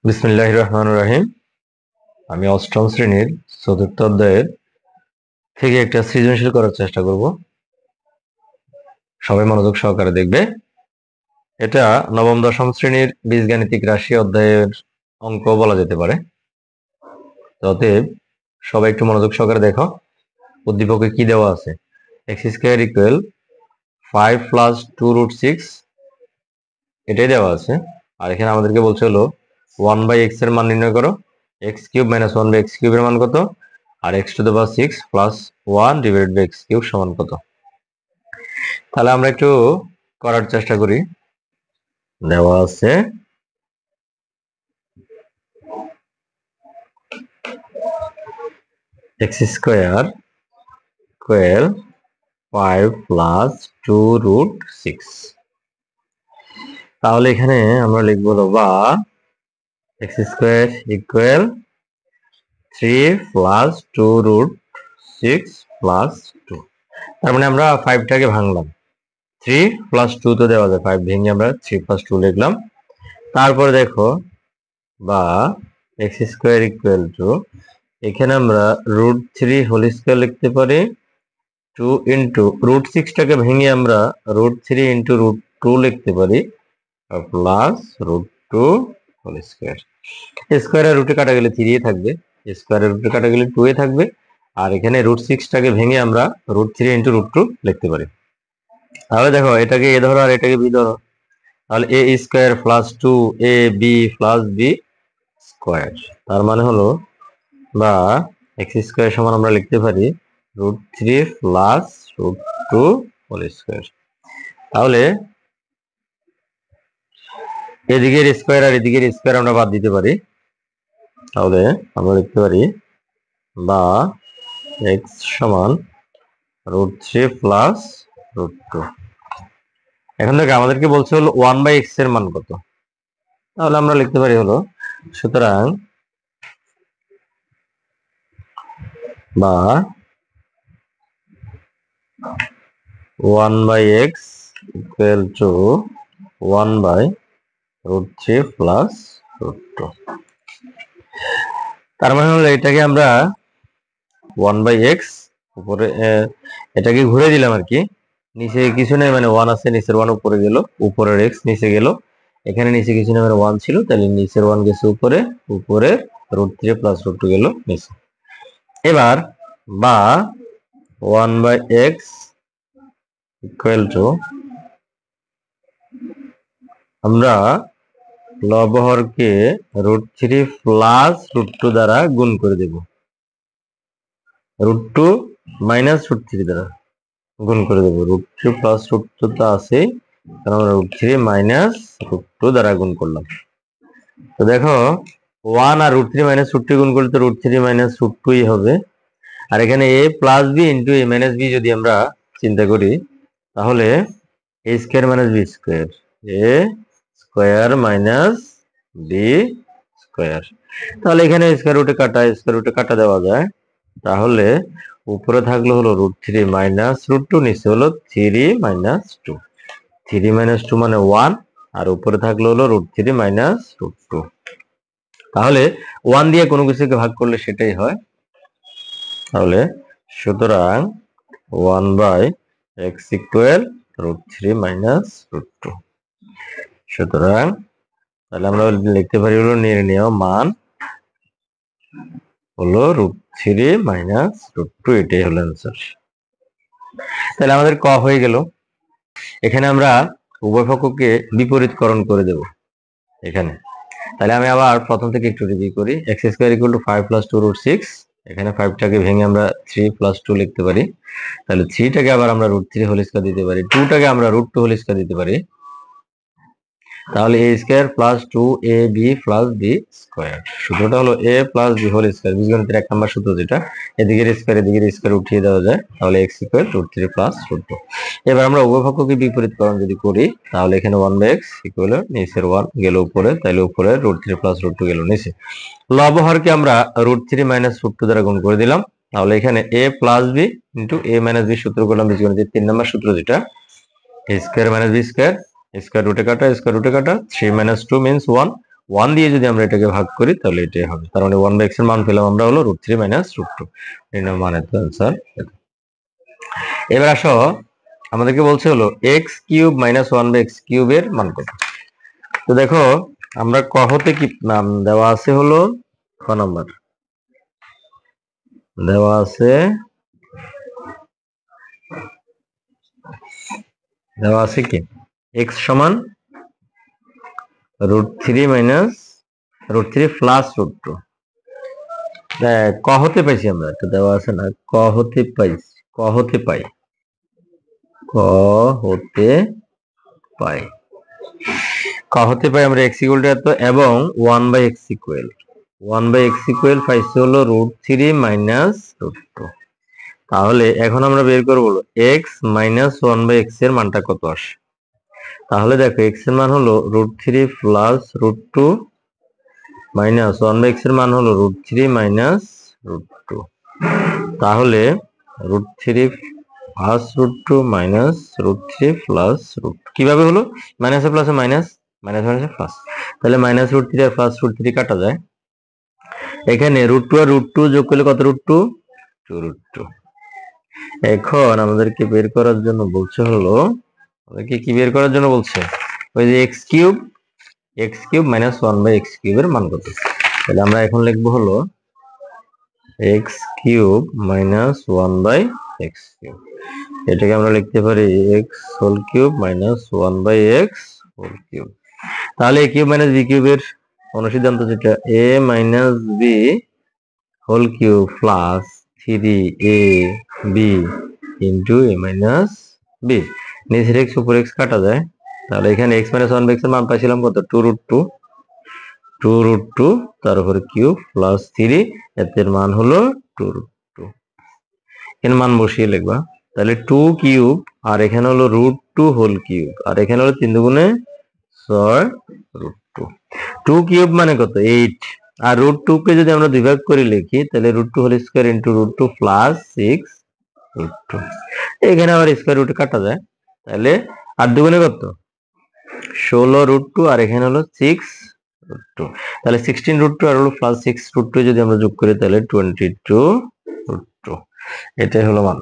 বিসমিল্লাহির রহমানির রহিম। আমি অষ্টম শ্রেণীর চতুর্থ অধ্যায়ের থেকে একটা সৃজনশীল করার চেষ্টা করব। সবাই মনোযোগ সহকারে দেখবে। এটা নবম দশম শ্রেণীর বীজগাণিতিক রাশি অধ্যায়ের অঙ্ক বলা যেতে পারে। অতএব সবাই একটু মনোযোগ সহকারে দেখো। উদ্দীপকে কি দেওয়া আছে? x square equal 5 plus 2 root 6 এটাই দেওয়া আছে। আর এখানে আমাদেরকে বলছে হলো 1/x এর মান নির্ণয় করো। x কিউব মাইনাস 1/x কিউবের মান কত? আর x to the power 6 plus 1 divided by x cube সমান কত? তাহলে আমরা একটু করার চেষ্টা করি। দেওয়া আছে x square equal 5 plus 2 root 6। তাহলে এখানে আমরা লিখব বা x square equal 3 plus 2 root 6 plus 2। তার মানে আমরা 5টাকে ভাঙলাম। 3 প্লাস 2 তো দেওয়া যায়, 5 ভেঙে আমরা 3 প্লাস 2 লিখলাম। তারপরে দেখো বা x স্কয়ার ইকুয়াল টু, এখানে আমরা রুট 3 হোল স্কয়ার লিখতে পারি 2 ইন্টু রুট 6টাকে ভেঙে আমরা রুট 3 ইন্টু রুট 2 লিখতে পারি প্লাস রুট 2 হোল স্কয়ার। স্কয়ারের রুটে কাটা গেলে 3 থাকবে, স্কয়ারের রুটে কাটা গেলে 2 থাকবে। আর এখানে রুট 6টাকে ভেঙে আমরা রুট 3 ইন্টু রুট 2 লিখতে পারি। তাহলে দেখো এটাকে এ ধরো আর এটাকে বি ধরো। তাহলে এ square plus 2 A B plus B square. তার মানে হলো বা x স্কয়ার সমান আমরা লিখতে পারি root 3 plus root 2 whole square. তাহলে এদিকের স্কয়ার আর এদিকের স্কয়ার আমরা বাদ দিতে পারি। তাহলে আমরা লিখতে পারি বা x সমান রুট 3 প্লাস রুট 2। এখন থেকে আমাদেরকে বলছে হলো 1/x এর মান কত। তাহলে আমরা লিখতে পারি হলো, সুতরাং বা 1/x equal to 1/√3 plus root 2। তার মানে হলো এটাকে আমরা 1/x উপরে এটাকে ঘুরে দিলাম আর কি। নিচে কিছু নেই, মানে 1 আছে, নিচের 1 উপরে গেল, উপরের x নিচে গেল। এখানে নিচে কিছু নেই, মানে 1 ছিল, তাহলে নিচের 1 গেছে উপরে, উপরে √3 প্লাস √2 গেল নিচে। এবার বা 1/x ইকুয়াল টু, আমরা লবহরকে √3 প্লাস √2 দ্বারা গুণ করে দেব। √2 মাইনাস √3 দ্বারা গুণ করে দেব। √3 প্লাস √2 তো আছে, কারণ আমরা √3 মাইনাস √2 দ্বারা গুণ করলাম। তো দেখো 1 আর √3 মাইনাস √2 গুণ করলে তো √3 মাইনাস √2ই হবে। আর এখানে a plus b into a minus b যদি আমরা চিন্তা করি, তাহলে a square minus b square, a square minus b square. তাহলে এখানে স্কয়ার রুটে কাটা দেওয়া যায়। তাহলে উপরে থাকলো হলো √3 মাইনাস √2, নিচে হলো 3 মাইনাস 2। 3 মাইনাস 2 মানে 1, আর উপরে থাকলো হলো √3 মাইনাস √2। তাহলে 1 দিয়ে কোনো কিছুকে ভাগ করলে সেটাই হয়। তাহলে সুতরাং 1/x ইকুয়াল √3 মাইনাস √2। সুতরাং তাহলে আমরা লিখতে পারি হলো নির্ণেয় মান হলো √3 মাইনাস √2, এটাই হলো অ্যান্সার। তাহলে আমাদের ক হয়ে গেল। এখানে আমরা উভয় পক্ষকে বিপরীতকরণ করে দেব এখানে। তাহলে আমি আবার প্রথম থেকে একটু রিভিউ করি। x square equal to 5 plus 2 √6। এখানে 5টাকে ভেঙে আমরা 3 প্লাস 2 লিখতে পারি। তাহলে 3টাকে আবার আমরা √3 হোল স্কয়ার দিতে পারি, 2টাকে আমরা √2 হোল স্কয়ার দিতে পারি। তাহলে a square plus 2ab plus b square. সূত্রটা হলো a plus b whole square, বীজগণিতের 1 নম্বর সূত্র যেটা। এদিকের স্কয়ার উঠিয়ে দেওয়া যায়, তাহলে x ইকুয়াল √3 প্লাস √2। এবার আমরা উভয় পক্ষকে বিপরীতকরণ যদি করি, তাহলে এখানে 1/x ইকুয়াল নিচের 1 গেল উপরে, তাহলে উপরে √3 প্লাস √2 গেল নিচে। লবহরকে আমরা √3 মাইনাস √2 দ্বারা গুণ করে দিলাম। তাহলে এখানে a plus b into a minus b সূত্র করলাম, বীজগণিতের 3 নম্বর সূত্র যেটা। a square minus b square, square রুটে কাটা, 3 মাইনাস 2 মিন্স 1, 1 দিয়ে যদি আমরা এটাকে ভাগ করি তাহলে এটাই হবে। তার মানে 1/x এর মান পেলাম আমরা হলো √3 - √2। নির্ণয় মানের তো आंसर। এবার আসো আমাদেরকে বলছে হলো x³ - 1/x³ এর মান কত। তো দেখো আমরা ক হতে কি নাম দেওয়া আছে হলো ক নাম্বার দেওয়া আছে কি x সমান √3 √3 প্লাস √2। ক হতে পাইছি আমরা, এটা দেওয়া আছে না, ক হতে পাই ক হতে পাই আমরা x ইকুয়াল টু এত এবং 1/x পাইছি হলো √3 √2। তাহলে এখন আমরা বের করব হলো x - 1/x এর মানটা কত আসে। তাহলে দেখো x এর মান হলো √3 প্লাস √2 মাইনাস 1/x এর মান হলো √3 √2। তাহলে √3 প্লাস √2 মাইনাস √3 প্লাস √2 কিভাবে হলো? মাইনাসে প্লাসে মাইনাস, মাইনাস মাইনাসে প্লাস, তাহলে মাইনাস √3 আর প্লাস √3 কাটা যায়। এখানে √2 আর √2 যোগ করলে কত √2? 2√2। এখন আমাদেরকে বের করার জন্য বলছে হলো, আমাদেরকে কি বের করার জন্য বলছে? ওই যে x³ - 1/x³ এর মান কত। তাহলে আমরা এখন লিখবো হলো x³ - 1/x³। এটাকে আমরা লিখতে পারি x³ - 1/x³। তাহলে a³ - b³ এর অনুসিদ্ধান্ত যেটা a - b whole cube plus 3ab into a - b। নিচের x উপর x কাটা যায়, তাহলে এখানে x - 1/x এর মান পাইছিলাম কত? 2√2 তার উপরে কিউব প্লাস 3, এর মান হলো 2√2। এখানে মান বসিয়ে লিখবা, তাহলে 2 কিউব আর এখানে হলো √2 হোল কিউব আর এখানে হলো 3 দুগুণে 6 √2। 2 কিউব মানে কত? 8। আর √2 কে যদি আমরা দুই ভাগ করে লিখি তাহলে √2 হোল স্কয়ার ইনটু √2 প্লাস 6 √2। এখানে আবার স্কয়ার রুট কাটা যায়, তাহলে আর দুগুণে কত? 16 √2 আর এখানে হলো 6 √2। তাহলে 16 √2 আর হলো প্লাস 6 √2 যদি আমরা যোগ করি তাহলে 22 √2। এটাই হলো মান।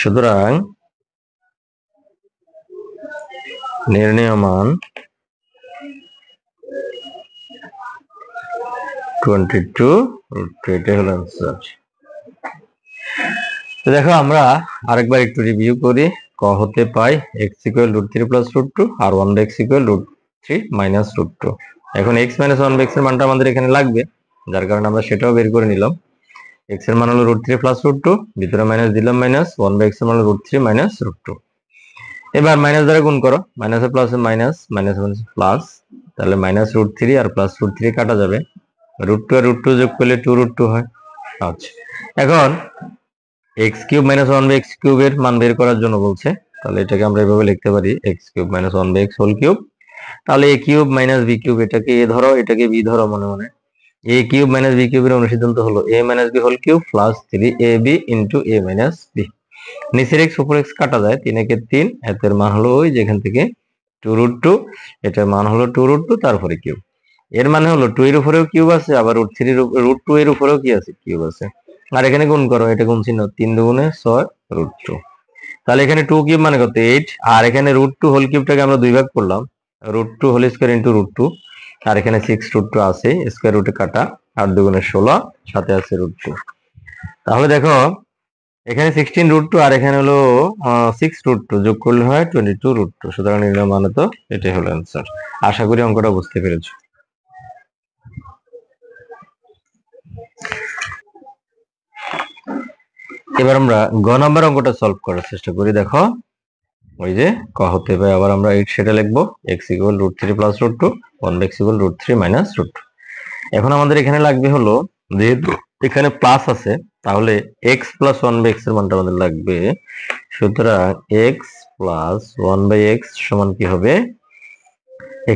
সুতরাং নির্ণয় মান 22 √2। এটাই হলো आंसर। তো দেখো আমরা আরেকবার একটু রিভিউ করি। ক হতে পাই x = √3 + √2 আর 1/x = √3 - √2। এখন x - 1/x এর মানটা আমাদের এখানে লাগবে, যার কারণে আমরা সেটাও বের করে নিলাম। x এর মান হলো √3 + √2, ভিতরে মাইনাস দিলাম মাইনাস, 1/x এর মান হলো √3 - √2। এবার মাইনাস দ্বারা গুণ করো, মাইনাসে প্লাসে মাইনাস, মাইনাস মাইনাস প্লাস, তাহলে মাইনাস √3 আর প্লাস √3 কাটা যাবে, √2 আর √2 যোগ করলে 2√2 হয়। আচ্ছা, এখন x³ - 1/x³ এর মান বের করার জন্য বলছে, তাহলে এটাকে আমরা এভাবে লিখতে পারি x³ - 1/x হোল কিউব। তাহলে a³ - b³ এটাকে a ধরো, এটাকে b ধরো মনে মনে। a³ - b³ এর অনুসিদ্ধান্ত হলো a - b whole cube plus 3ab into a - b। নিচের x উপর x কাটা যায়, 3 একে 3, এর মান হলো ওই যেখান থেকে 2√2, এটার মান হলো 2√2 তারপরে কিউব। এর মানে হলো 2 এর উপরেও কিউব আছে, আবার √2 এর উপরেও কি আছে? কিউব আছে। আর এখানে গুণ করো, এটা গুণ চিহ্ন, 3 দুগুণে 6 √2। তাহলে এখানে 2 কিউব মানে কত? 8। আর এখানে √2 হোল কিউবটাকে আমরা দুই ভাগ করলাম, √2 হোল স্কয়ার ইনটু √2, আর এখানে 6 √2 আছে, স্কয়ার রুটে কাটা, 8 দুগুণে 16, সাথে আছে √2। তাহলে দেখো এখানে 16 √2 আর এখানে হলো 6 √2 যোগ করলে হয় 22 √2। সুতরাং নির্ণয় মানে তো এটাই হলো आंसर। আশা করি অঙ্কটা বুঝতে পেরেছো। এবার আমরা গ নাম্বার অঙ্কটা সলভ করার চেষ্টা করি। দেখো ওই যে ক হতে পারে, আবার আমরা 8 সেটা লিখবো, x = √3 + √2, 1/x = √3 - √2। এখন আমাদের এখানে লাগবে হলো, যেহেতু এখানে প্লাস আছে তাহলে x + 1/x এর মানটা আমাদের লাগবে। সুতরাং x + 1/x সমান কি হবে?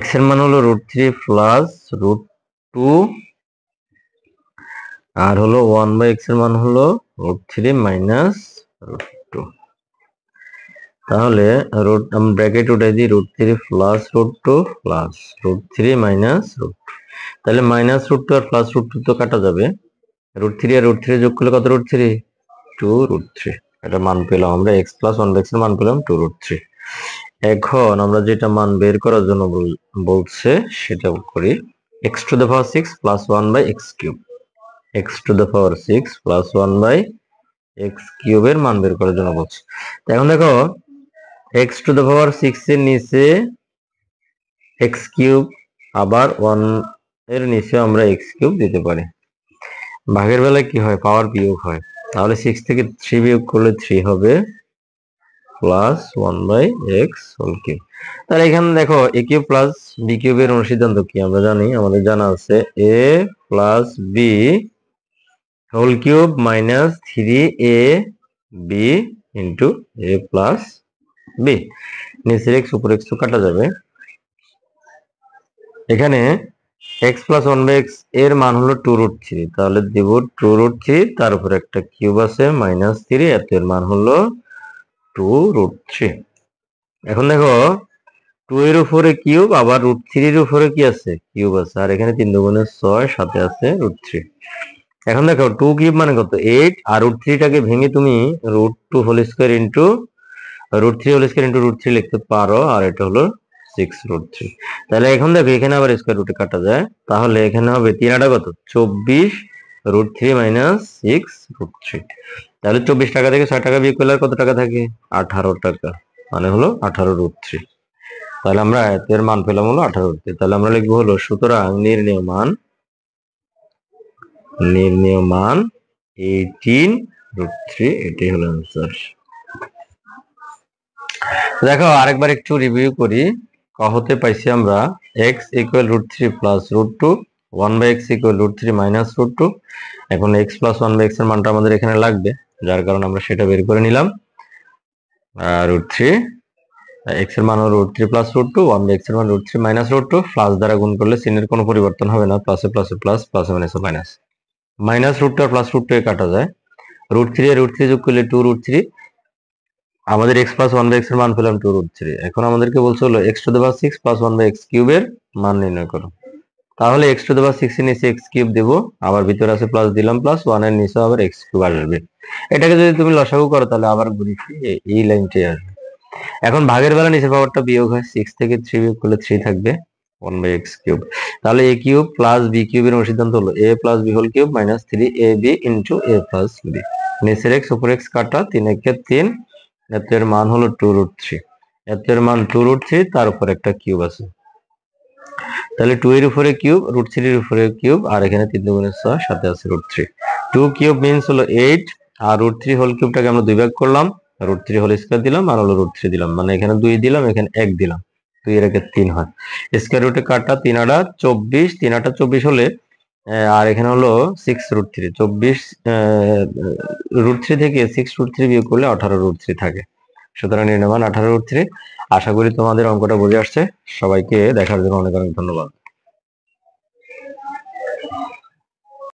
x এর মান হলো √3 + √2 আর হলো 1/x এর মান হলো √3 - √2। তাহলে আমি ব্র্যাকেট উঠাই দিই √3 প্লাস √2 প্লাস √3 মাইনাস √2। তাহলে মাইনাস √2 আর প্লাস √2 তো কাটা যাবে, √3 আর √3 যোগ করলে কত √3? 2√3। এটা মান পেলাম আমরা, x প্লাস 1/x এর মান পেলাম 2√3। এখন আমরা যেটা মান বের করার জন্য বলছে সেটা করি। x to the power 6 plus 1/x cube, x to the power 6 plus 1/x কিউবের মান বের করার জন্য বলছে। এখন দেখো x টু দ্য পাওয়ার 6 এর নিচে x কিউব, আবার 1 এর নিচে আমরা x কিউব দিতে পারি। ভাগের বেলায় কি হয়? পাওয়ার বিয়োগ হয়। তাহলে 6 থেকে 3 বিয়োগ করলে 3 হবে প্লাস 1/x হোল কিউব। তাহলে এখানে দেখো a কিউব প্লাস b কিউবের অনুসিদ্ধান্ত কি আমরা জানি, আমাদের জানা আছে a plus b whole cube minus 3ab into a plus b। নিচের x উপর x তো কাটা যাবে। এখানে x প্লাস 1/x এর মান হলো 2√3, তাহলে দেব 2√3, তার উপর একটা কিউব আছে মাইনাস 3, এত এর মান হলো 2√3। এখন দেখো 2 এর উপরে কিউব, আবার √3 এর উপরে কি আছে? কিউব আছে, আর এখানে 3 দুগুণে 6, সাথে আছে √3। এখন দেখো 2 কিউব মানে কত? 8, আর √3 টাকে ভেঙে তুমি √2 whole square into √3 whole square into √3 লিখতে পারো, আর এটা হলো 6√3। তাহলে এখন দেখো এখানে আবার স্কয়ার রুটে কাটা যায়, তাহলে এখানে হবে 3 আটা কত? 24 √3 মাইনাস 6√3। তাহলে 24 টাকা থেকে 6 টাকা বিয়োগ করলে কত টাকা থাকে? 18 টাকা, মানে হলো 18√3। তাহলে আমরা এর মান পেলাম হলো 18√3। তাহলে আমরা লিখবো হলো সুতরাং নির্ণেয় মান 18√3, এটাই হলো आंसर। দেখো আরেকবার একটু রিভিউ করি। হতে পাইছি আমরা x equal √3 plus √2, 1/x equal √3 minus √2। এখন x প্লাস 1/x এর মানটা আমাদের এখানে লাগবে, যার কারণে আমরা সেটা বের করে নিলাম। √3 x এর মান হলো √3 প্লাস √2, 1/x এর মান √3 মাইনাস √2। প্লাস দ্বারা গুণ করলে চিহ্নের কোনো পরিবর্তন হবে না, প্লাসে প্লাসে প্লাস, প্লাসে মাইনাসে মাইনাস। মাইনাস √2 আর প্লাস √2 এ কাটা যায়, √3 আর √3 যোগ করলে 2√3। আমাদের x প্লাস 1/x এর মান পেলাম 2√3। এখন আমাদেরকে বলছে হলো x to the power 6 plus 1/x কিউবের মান নির্ণয় করো। তাহলে x টু দ্য পাওয়ার 6 এর নিচে x কিউব দেব, আবার ভিতরে আছে প্লাস দিলাম, প্লাস 1 এর নিচে আবার x কিউব আসবে। এটাকে যদি তুমি লসাগু করো তাহলে আবার ঘুরি ফিরে এই লাইনটাই আসবে। এখন ভাগের বেলা নিচের পাওয়ারটা বিয়োগ হয়, 6 থেকে 3 বিয়োগ করলে 3 থাকবে 1/x কিউব। তাহলে a কিউব প্লাস b কিউবের অনুসিদ্ধান্ত হলো a plus b whole cube minus 3ab into a plus b। নিচের x উপর x কাটা, 3 একে 3, এত এর মান হলো 2√3। এত এর মান 2√3, তার উপর একটা কিউব আছে, তাহলে 2 এর উপরে কিউব, √3 এর উপরে কিউব, আর এখানে 3 দুগুণে 6, সাথে আছে √3। 2 কিউব মিন্স হলো 8, আর √3 হোল কিউবটাকে আমরা দুই ভাগ করলাম, √3 হোল স্কয়ার দিলাম, আর হলো √3 দিলাম, মানে এখানে 2 দিলাম, এখানে 1 দিলাম, 2 এর একে 3 হয়। স্কয়ার রুটে কাটা, 3 আটা 24, 3 আটা 24 হলে, আর এখানে হলো 6√3, 24 √3 থেকে 6√3 বিয়োগ করলে 18√3 থাকে। সুতরাং নির্ণয় মান 18√3। আশা করি তোমাদের অঙ্কটা বুঝে আসছে। সবাইকে দেখার জন্য অনেক অনেক ধন্যবাদ।